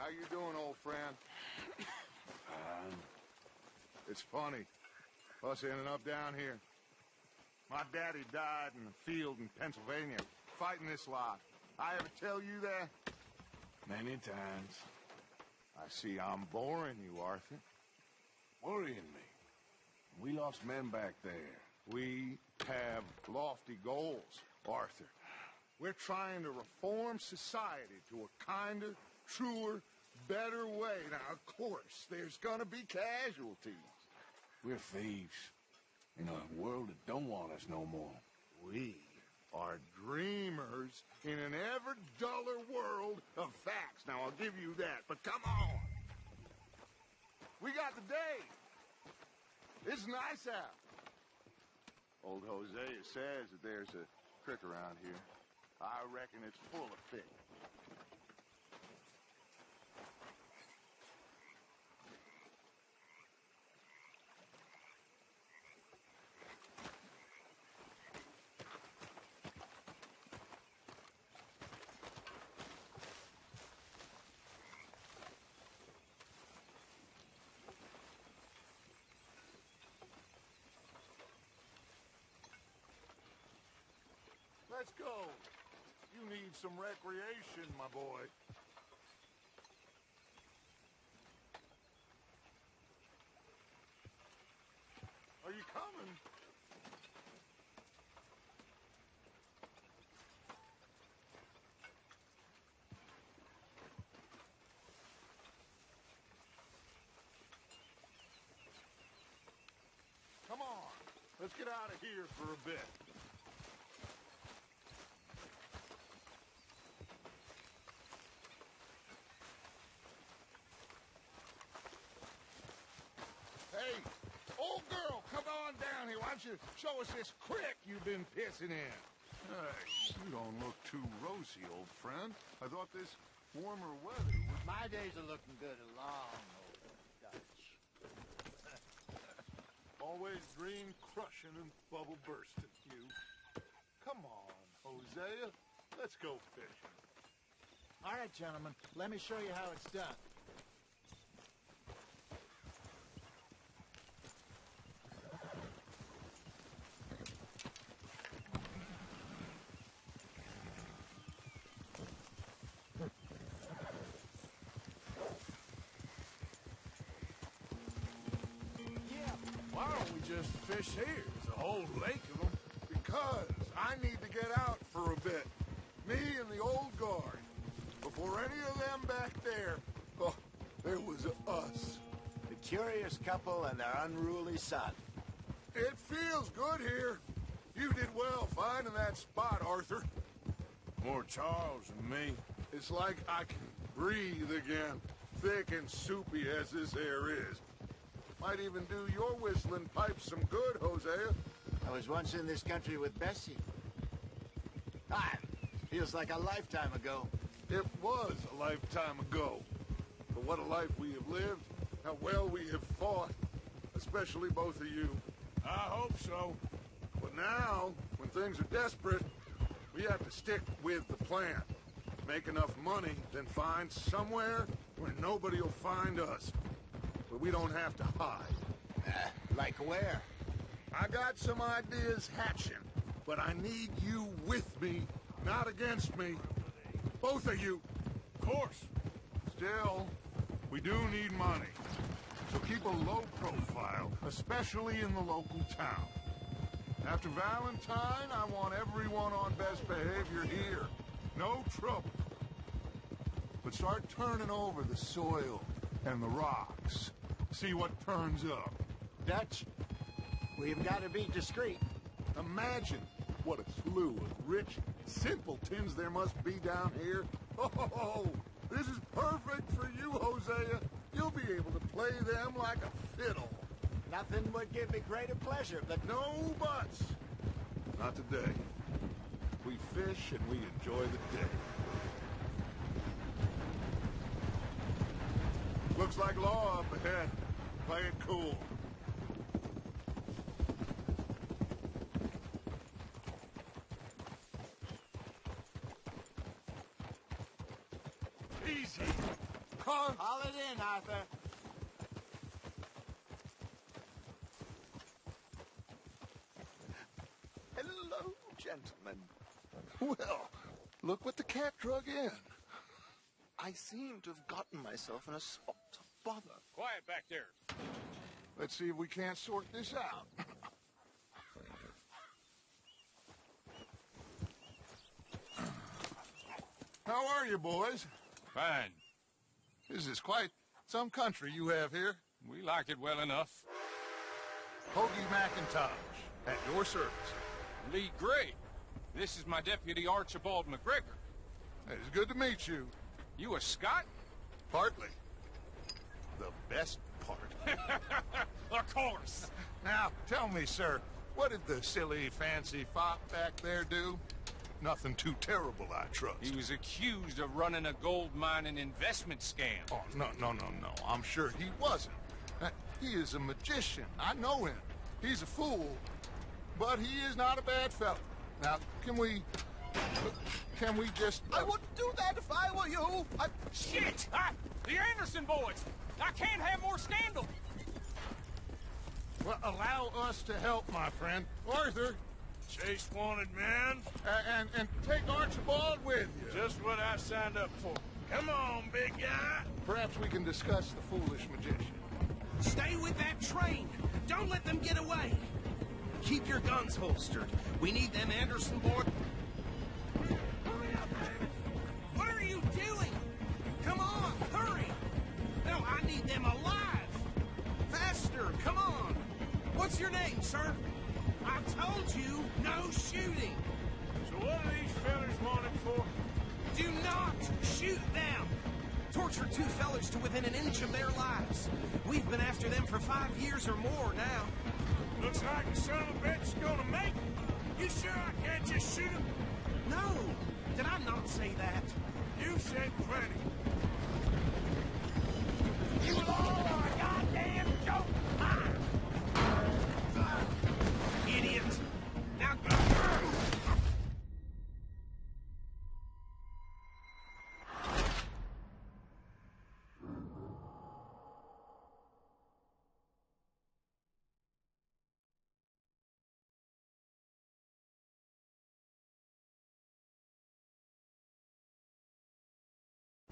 How you doing, old friend? It's funny, us ending up down here. My daddy died in the field in Pennsylvania, fighting this lot. I ever tell you that? Many times. I see I'm boring you, Arthur. Worrying me. We lost men back there. We have lofty goals, Arthur. We're trying to reform society to a kinder, truer, better way. Now, of course, there's gonna be casualties. We're thieves. In a world that don't want us no more. We are dreamers in an ever duller world of facts. Now, I'll give you that, but come on. We got the day. It's nice out. Old Hosea says that there's a creek around here. I reckon it's full of fish. Let's go. You need some recreation, my boy. Are you coming? Come on. Let's get out of here for a bit. Hey, old girl, come on down here. Why don't you show us this creek you've been pissing in? Hey, you don't look too rosy, old friend. I thought this warmer weather was... My days are looking good along, old Dutch. Always dream crushing and bubble bursting, you. Come on, Hosea. Let's go fishing. All right, gentlemen, let me show you how it's done. Why don't we just fish here? There's a whole lake of them. Because I need to get out for a bit. Me and the old guard. Before any of them back there, oh, there was us. The curious couple and their unruly son. It feels good here. You did well finding that spot, Arthur. More Charles than me. It's like I can breathe again, thick and soupy as this air is. Might even do your whistling pipes some good, Hosea. I was once in this country with Bessie. Feels like a lifetime ago. It was a lifetime ago. But what a life we have lived, how well we have fought, especially both of you. I hope so. But now, when things are desperate, we have to stick with the plan. Make enough money, then find somewhere where nobody will find us. Where we don't have to hide. Like where? I got some ideas hatching, but I need you with me, not against me. Both of you. Of course. Still, we do need money. So keep a low profile, especially in the local town. After Valentine, I want everyone on best behavior here. No trouble. But start turning over the soil and the rocks. See what turns up. Dutch, we've got to be discreet. Imagine what a slew of rich simpletons there must be down here. Oh, this is perfect for you, Hosea. You'll be able to play them like a fiddle. Nothing would give me greater pleasure, but No buts. Not today. We fish and we enjoy the day. Looks like law up ahead. Play it cool. Easy. car? Haul it in, Arthur. Hello, gentlemen. Well, look what the cat drug in. I seem to have gotten myself in a spot of bother. Quiet back there. Let's see if we can't sort this out. How are you, boys? Fine. This is quite some country you have here. We like it well enough. Hoagie McIntosh, at your service. Lee Gray. This is my deputy Archibald McGregor. It's good to meet you. You a Scot? Partly. The best part. Of course. Now, tell me, sir, what did the silly, fancy fop back there do? Nothing too terrible, I trust. He was accused of running a gold mining investment scam. Oh, no. I'm sure he wasn't. He is a magician. I know him. He's a fool, but he is not a bad fellow. Now, can we just... I wouldn't do that if I were you. Shit! The Anderson boys! I can't have more scandal! Well, allow us to help, my friend. Arthur. Chase wanted man. And take Archibald with you. Just what I signed up for. Come on, big guy. Perhaps we can discuss the foolish magician. Stay with that train. Don't let them get away. Keep your guns holstered. We need them Anderson boys. Hurry up, David. What are you doing? Come on, hurry. No, I need them alive. Faster, come on. What's your name, sir? I told you, no shooting. So what are these fellas wanted for? Do not shoot them. Torture two fellas to within an inch of their lives. We've been after them for 5 years or more now. Looks like the son of a bitch is gonna make it. You sure I can't just shoot him? No, did I not say that? You said plenty. You all are a goddamn joke! Idiot! Now go!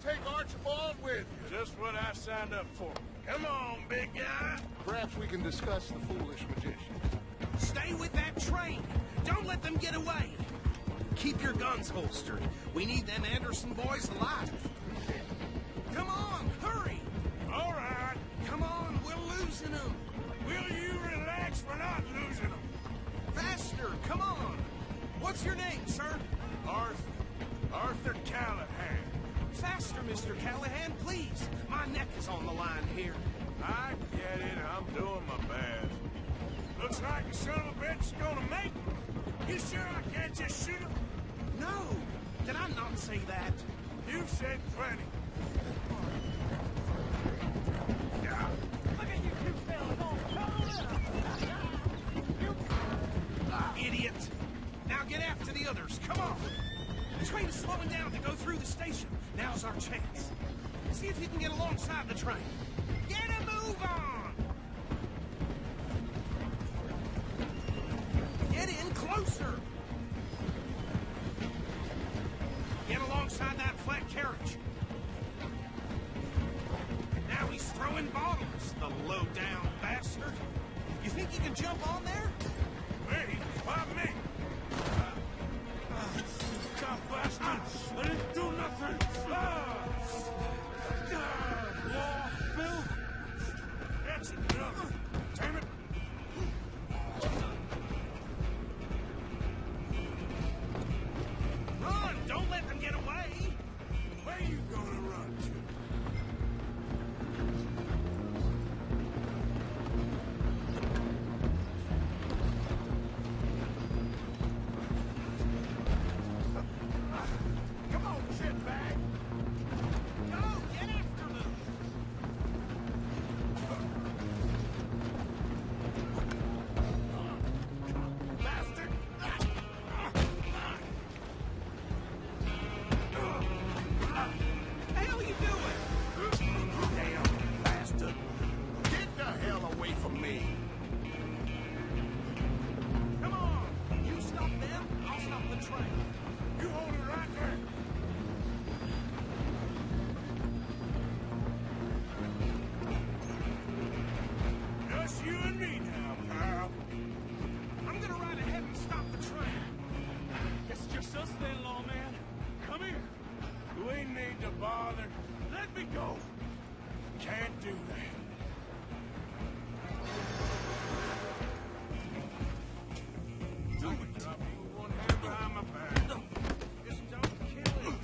Take Archibald with you. Just what I signed up for. Come on, big guy. Perhaps we can discuss the foolish magician. Stay with that train! Don't let them get away! Keep your guns holstered. We need them Anderson boys alive. Come on, hurry! All right. Come on, we're losing them. Will you relax? We're not losing them. Faster, come on! What's your name, sir? Arthur Callahan. Faster, Mr. Callahan, please. My neck is on the line here. I get it. I'm doing my best. Looks like the son of a bitch is gonna make it. You sure I can't just shoot him? No, did I not say that? You said plenty. Yeah. Look at you two fellas all covered up. Idiot! Now get after the others, come on! The train is slowing down to go through the station. Now's our chance. See if you can get alongside the train. Get a move on! Get in closer! Get alongside that flat carriage. Now he's throwing bottles, the low-down bastard. You think you can jump on there? Hey, why me? Stop, bastard! I didn't do nothing! Bill? That's enough! Damn it! Run! Don't let them get away! Where are you gonna run to? need to bother. Let me go. Can't do that. Do it, drop you with one hand behind my back. Just don't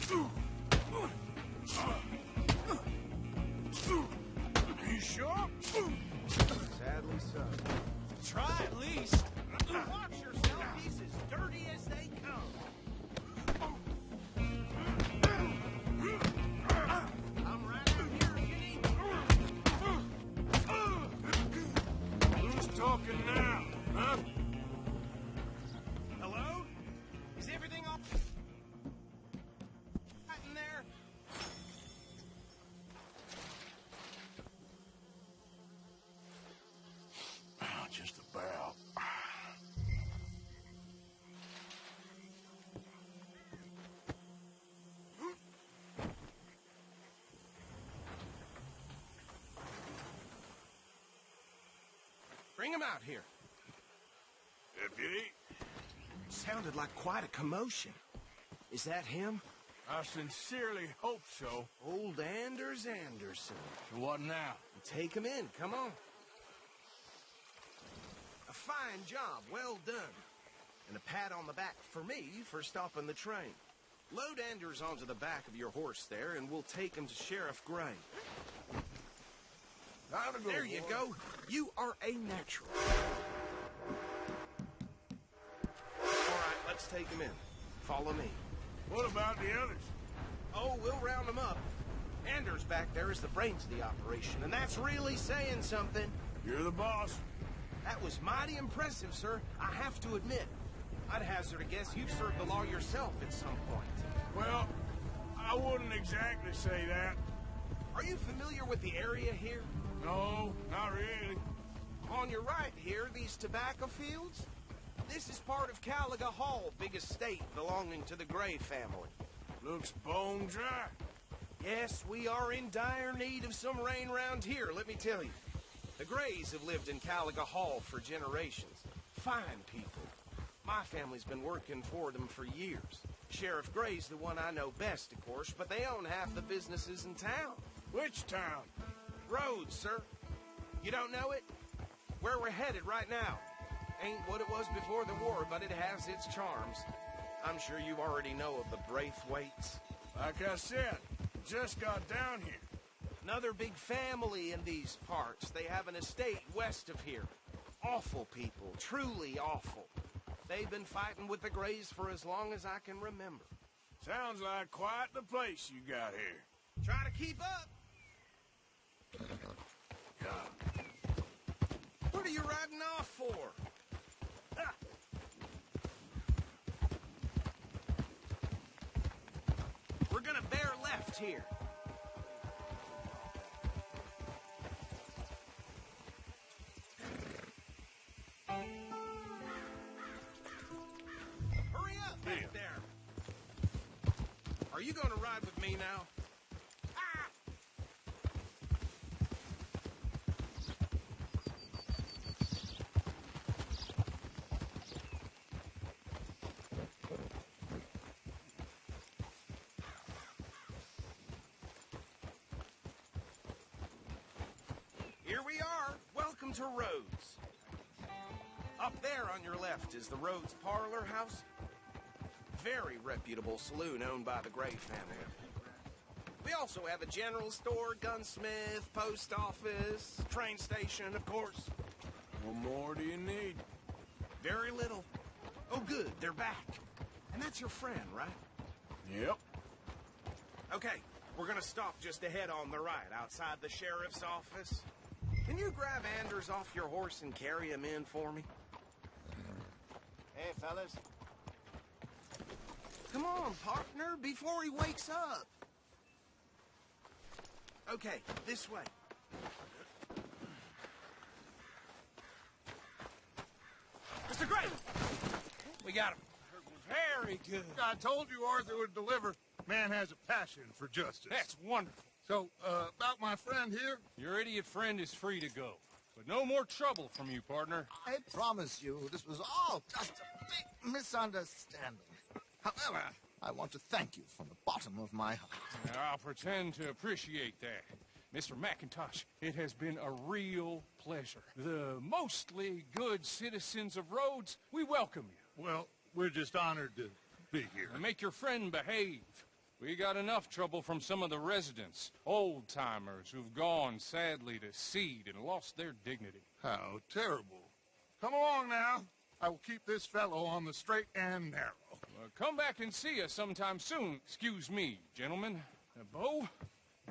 kill him. You sure? Sadly so. Try at least. Watch yourself, he's as dirty as they come. I'm right out here, Who's talking now, huh? Hello? Is everything all right in there? Just about. Bring him out here. Deputy, Sounded like quite a commotion. Is that him? I sincerely hope so. Old Anders Anderson. So what now? Take him in, come on. A fine job, well done. And a pat on the back for me for stopping the train. Load Anders onto the back of your horse there, and we'll take him to Sheriff Gray. There you go. You are a natural. All right, let's take him in. Follow me. What about the others? Oh, we'll round them up. Anders back there is the brains of the operation, and that's really saying something. You're the boss. That was mighty impressive, sir. I have to admit. I'd hazard a guess you've served the law yourself at some point. Well, I wouldn't exactly say that. Are you familiar with the area here? No, not really. On your right here, these tobacco fields? This is part of Caliga Hall, big estate belonging to the Gray family. Looks bone dry. Yes, we are in dire need of some rain round here, let me tell you. The Grays have lived in Caliga Hall for generations. Fine people. My family's been working for them for years. Sheriff Gray's the one I know best, of course, but they own half the businesses in town. Which town? Rhodes, sir. You don't know it? Where we're headed right now. Ain't what it was before the war, but it has its charms. I'm sure you already know of the Braithwaites. Like I said, just got down here. Another big family in these parts. They have an estate west of here. Awful people, truly awful. They've been fighting with the Grays for as long as I can remember. Sounds like quite the place you got here. Try to keep up. What are you riding off for? Ah. We're gonna bear left here. Hurry up back there. Are you gonna ride with me now? Ah! Here we are. Welcome to Rhodes. Up there on your left is the Rhodes Parlor House. Very reputable saloon owned by the Gray family. We also have a general store, gunsmith, post office, train station, of course. What more do you need? Very little. Oh, good, they're back. And that's your friend, right? Yep. Okay, we're gonna stop just ahead on the right, outside the sheriff's office. Can you grab Anders off your horse and carry him in for me? Hey, fellas. Come on, partner, before he wakes up. Okay, this way. Mr. Gray! We got him. Very good. I told you Arthur would deliver. Man has a passion for justice. That's wonderful. So, about my friend here? Your idiot friend is free to go. But no more trouble from you, partner. I promise you, this was all just a big misunderstanding. However, I want to thank you from the bottom of my heart. I'll pretend to appreciate that. Mr. McIntosh, it has been a real pleasure. The mostly good citizens of Rhodes, we welcome you. Well, we're just honored to be here. And make your friend behave. We got enough trouble from some of the residents, old-timers who've gone, sadly, to seed and lost their dignity. How terrible. Come along now. I will keep this fellow on the straight and narrow. Come back and see us sometime soon. Excuse me, gentlemen. Bo,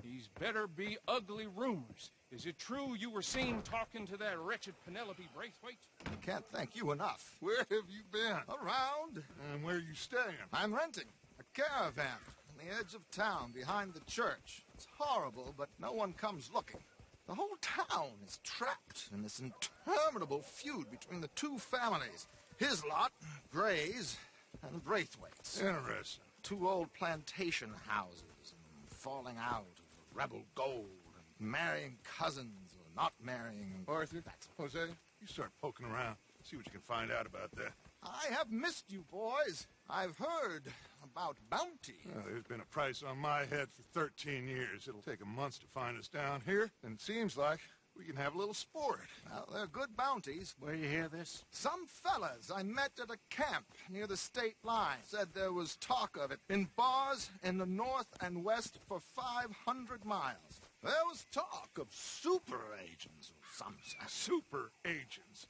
these better be ugly rumors. Is it true you were seen talking to that wretched Penelope Braithwaite? I can't thank you enough. Where have you been? Around. And where are you staying? I'm renting a caravan on the edge of town behind the church. It's horrible, but no one comes looking. The whole town is trapped in this interminable feud between the two families. His lot, Gray's, and Braithwaite's. Interesting. Two old plantation houses, and falling out of rebel gold, and marrying cousins or not marrying. Arthur, Jose, you start poking around. See what you can find out about that. I have missed you, boys. I've heard about bounty. Well, there's been a price on my head for 13 years. It'll take a month to find us down here, and it seems like we can have a little sport. Well, they're good bounties. Where you hear this? Some fellas I met at a camp near the state line said there was talk of it in bars in the north and west for 500 miles. There was talk of super agents or some such. Super agents.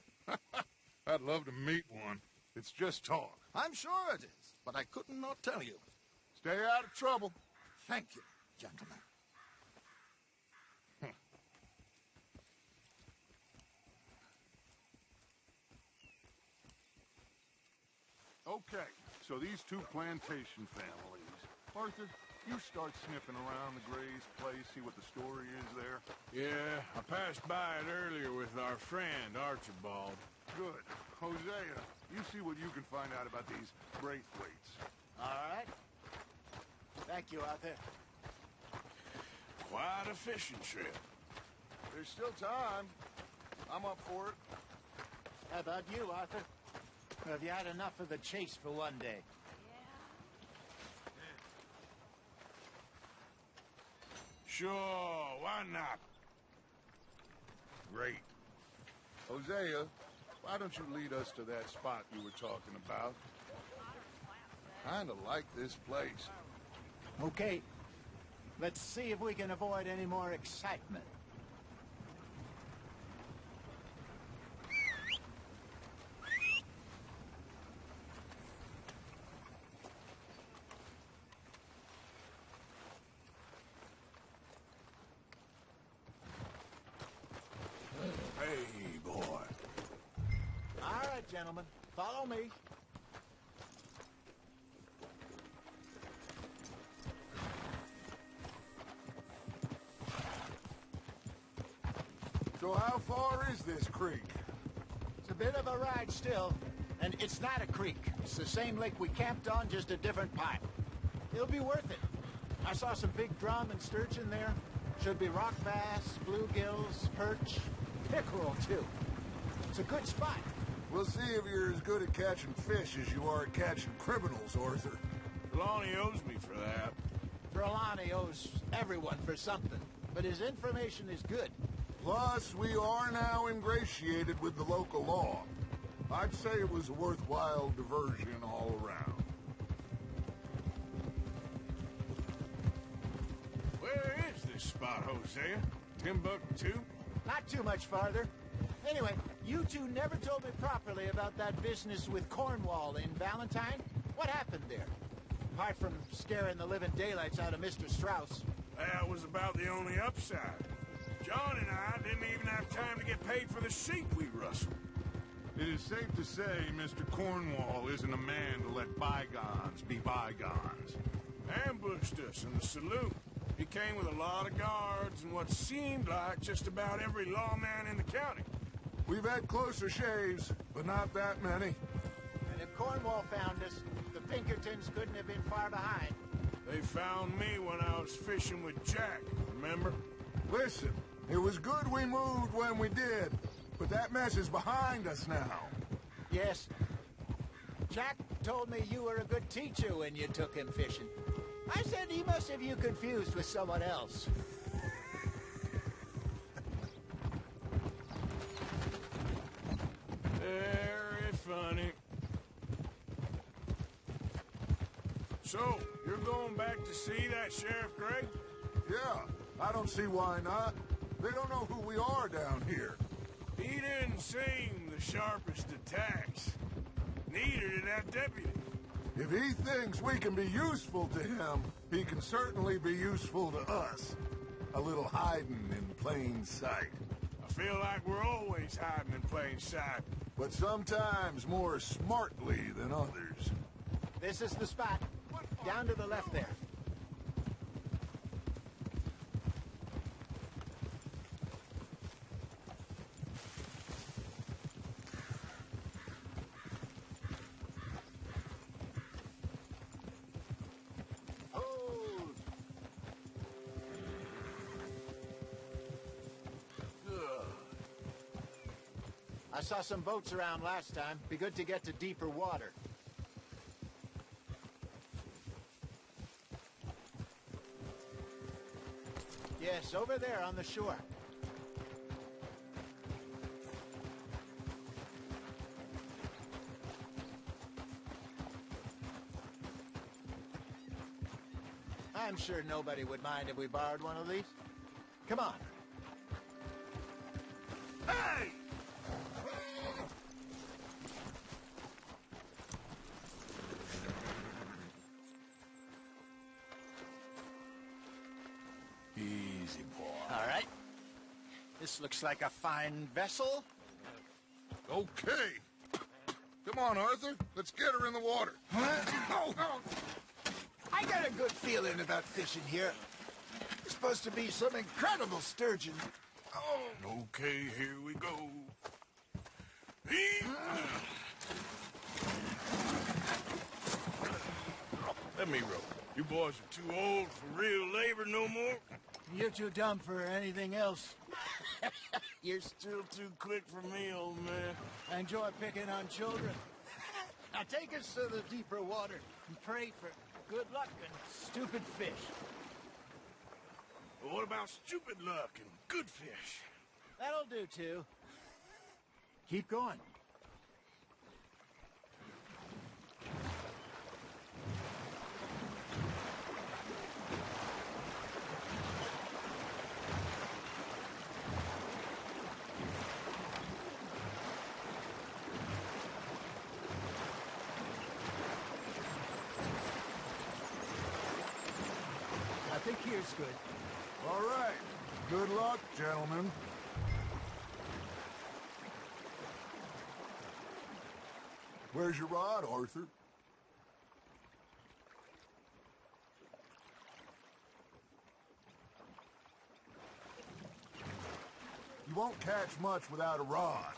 I'd love to meet one. It's just talk. I'm sure it is, but I couldn't not tell you. Stay out of trouble. Thank you, gentlemen. Okay, so these two plantation families. Arthur, you start sniffing around the Gray's place, see what the story is there. Yeah, I passed by it earlier with our friend, Archibald. Good. Hosea, you see what you can find out about these Braithwaites. All right. Thank you, Arthur. Quite a fishing trip. There's still time. I'm up for it. How about you, Arthur? Have you had enough of the chase for one day? Sure, why not? Great. Hosea, why don't you lead us to that spot you were talking about? Kinda like this place. Okay. Let's see if we can avoid any more excitement. Hey, boy. All right, gentlemen. Follow me. So how far is this creek? It's a bit of a ride still, and it's not a creek. It's the same lake we camped on, just a different part. It'll be worth it. I saw some big drum and sturgeon there. Should be rock bass, bluegills, perch, pickerel, too. It's a good spot. We'll see if you're as good at catching fish as you are at catching criminals, Arthur. Trelawney owes me for that. Trelawney owes everyone for something, but his information is good. Plus, we are now ingratiated with the local law. I'd say it was a worthwhile diversion all around. Where is this spot, Hosea? Timbuktu? Not too much farther. Anyway, you two never told me properly about that business with Cornwall in Valentine. What happened there? Apart from scaring the living daylights out of Mr. Strauss. That was about the only upside. John and I didn't even have time to get paid for the sheep we rustled. It is safe to say Mr. Cornwall isn't a man to let bygones be bygones. Ambushed us in the saloon. He came with a lot of guards and what seemed like just about every lawman in the county. We've had closer shaves, but not that many. And if Cornwall found us, the Pinkertons couldn't have been far behind. They found me when I was fishing with Jack, remember? Listen, it was good we moved when we did, but that mess is behind us now. Yes. Jack, told me you were a good teacher when you took him fishing. I said he must have you confused with someone else. Very funny. So, you're going back to see that Sheriff Gray? Yeah, I don't see why not. They don't know who we are down here. He didn't seem the sharpest attacks. Neither did that deputy. If he thinks we can be useful to him, he can certainly be useful to us. A little hiding in plain sight. I feel like we're always hiding in plain sight. But sometimes more smartly than others. This is the spot. Down to the left there. I saw some boats around last time. Be good to get to deeper water. Yes, over there on the shore. I'm sure nobody would mind if we borrowed one of these. Come on. Hey! Easy, boy. All right. This looks like a fine vessel. Okay. Come on, Arthur. Let's get her in the water. Oh, oh. I got a good feeling about fishing here. It's supposed to be some incredible sturgeon. Oh. Okay, here we go. Let me row. You boys are too old for real labor no more. You're too dumb for anything else. You're still too quick for me, old man. I enjoy picking on children. Now take us to the deeper water and pray for good luck and stupid fish. But what about stupid luck and good fish? That'll do, too. Keep going. I think here's good. All right. Good luck, gentlemen. Where's your rod, Arthur? You won't catch much without a rod.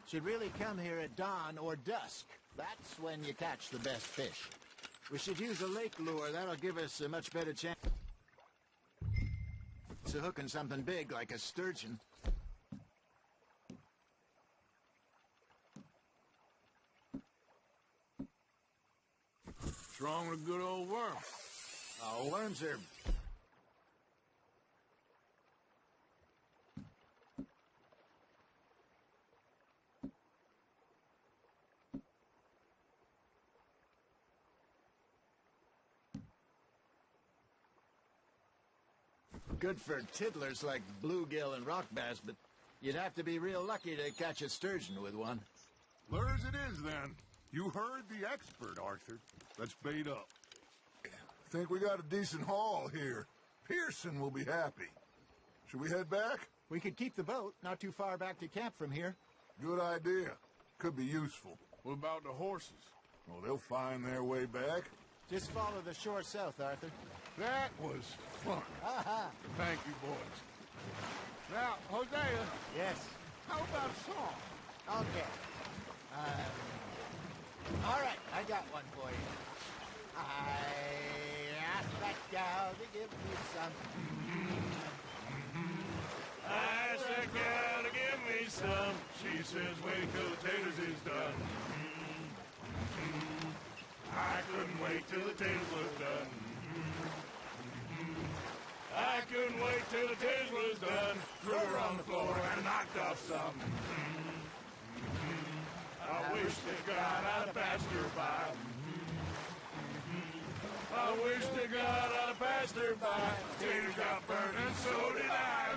Should really come here at dawn or dusk. That's when you catch the best fish. We should use a lake lure. That'll give us a much better chance of hooking something big like a sturgeon. What's wrong with a good old worm? Oh, worms are... good for tiddlers like bluegill and rock bass, but you'd have to be real lucky to catch a sturgeon with one. Lures it is, then. You heard the expert, Arthur. Let's bait up. Think we got a decent haul here. Pearson will be happy. Should we head back? We could keep the boat, not too far back to camp from here. Good idea. Could be useful. What about the horses? Well, they'll find their way back. Just follow the shore south, Arthur. That was fun. Aha! Thank you, boys. Now, Hosea, Yes. how about a song? Okay. All right, I got one for you. I asked that gal to give me some. I asked that gal to give me me some. She says, wait till the taters is done. I couldn't wait till the taters was done. I couldn't wait till the taters was done. Threw her on the floor and knocked off some. I wish to God I'd passed her by. I wish to God I'd passed her by. Taters got burned and so did I.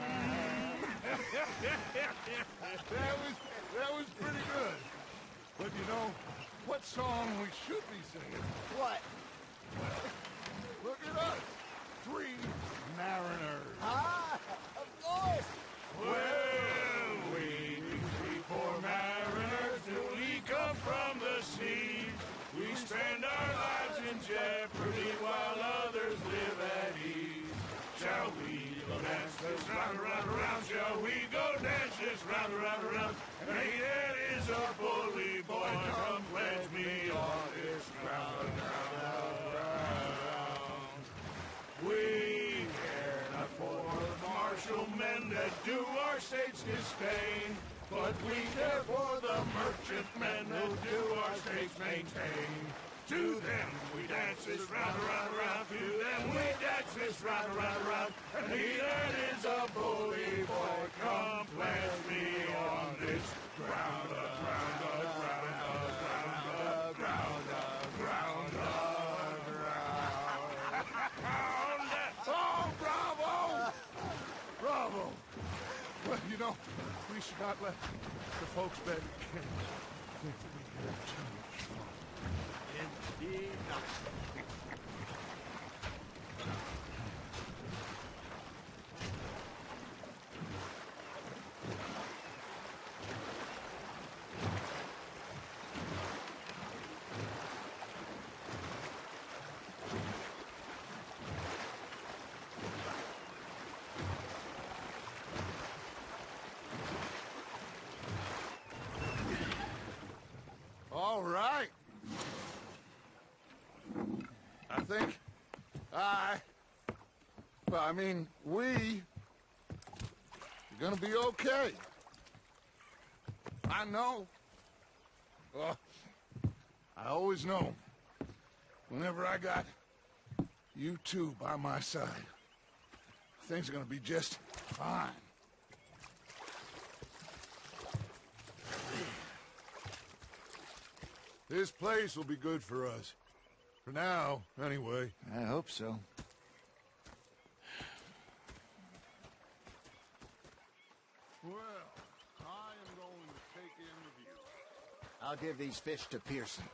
That was pretty good. But you know, what song we should be singing? What? Look at us. 3 mariners. Ah, of course. Well, we 3 poor mariners till we come from the sea. We spend our lives in jeopardy while others live at ease. Shall we go dance this round, around, around? Shall we go dance this round, around, around? Hey, that is a bully boy. Come pledge me on this ground, ground. We care not for the martial men that do our states disdain, but we care for the merchantmen who do our states maintain. To them we dance this round, around, around. To them we dance this round, around, around. And he that is a bully boy, come pledge me on this ground, ground, ground, ground, ground, ground, ground. Oh, bravo! Bravo! Well, you know, we should not let the folks back think that we had too much fun. Indeed not. All right. I think we are gonna be okay. I know. I always know. Whenever I got you two by my side, things are gonna be just fine. This place will be good for us. For now, anyway. I hope so. Well, I am going to take in the view. I'll give these fish to Pearson.